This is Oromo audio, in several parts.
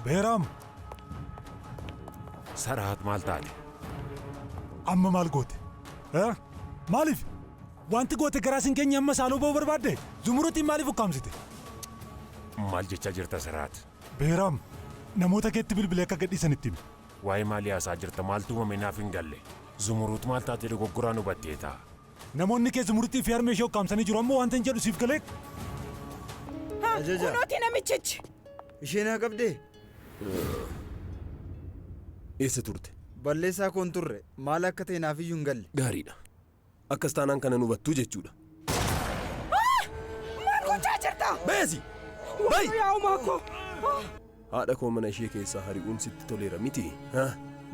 بيرام سرعت مالتاني أما مال قوتي ها مالف وانت قوتي كراسين كن يما سالو بو برباده زمرتي مالف وكامسيتي مال جيتشا جرتا سرعت بيرام نموتا كيت بالبليكا قد إسانتيم واي مالي أسا جرتا مالتو ومنافين قلي زمروت مالتاتي لغو قرانو باتيتا نموني كي زمرتي فيار ميشو كامساني جرامو وانتن جلو سيف كليك ها كنوتي نميتشج إشينا قبدي Eessa turte? balleessaa koon turre maal akka ta'e naaf iyyuu hin galle. Gaariidha. Akkas taanaan kana nu hubattuu jechuudha. Maal gochaa jirta? Beesi! Bayi! Yaa uumaa koo! Haadha koo mana ishee keessaa hari'uun sitti toleera miti.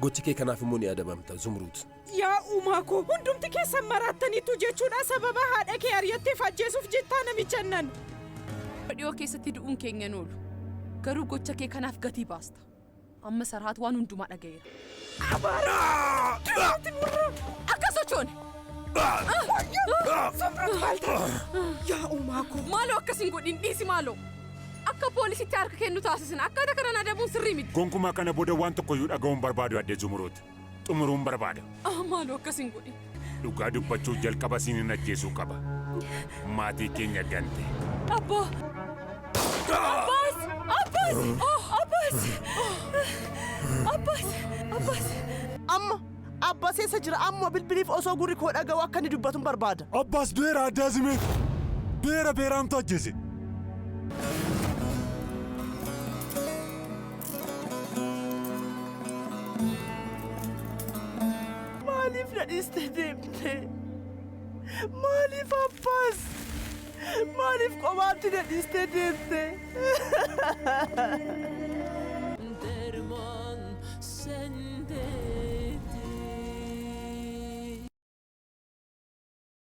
Gochi kee kanaaf immoo ni adabamta Zumruut. Yaa uumaa koo hundumti keessan maraattaniitu jechuudha sababa haadha kee ari'attee ajjeesuuf jettaa namichannan. Dhiyoo keessatti du'uun keenya hin oolu. Garuu gocha kee kanaaf gatii baasta. Amma Sarhaat waan hundumaa dhagayeera. Akka sochoone! Zumruut maal ta'a? Yaa uumaa koo! Maaloo akkasiin godhin dhiisi maaloo! Akka poolisitti harka kennu taasisan akkaataa kanaan adabuun sirrii miti. gonkumaa kana booda waan tokkoyyuu dhaga'uun barbaadu addee Zumruut xumuruun barbaada. Maaloo akkasiin godhin. Dhugaa dubbachuuf jalqaba siinin ajjeesuu qaba. Maatii keenya gante. Abbaa! Abbaas! Abbaas! Abbaas! Abbaas! Abbaas! Amma Abbaas eessa jira amma bilbiliif osoo gurri koo dhaga'u akka inni dubbatuun barbaada. أباس بيرا دازمي بيرا بيرام تجزي Maaliif na dhiiste deemte? Maaliif Abbaas? Maaliif qomaatti na dhiiste deemte?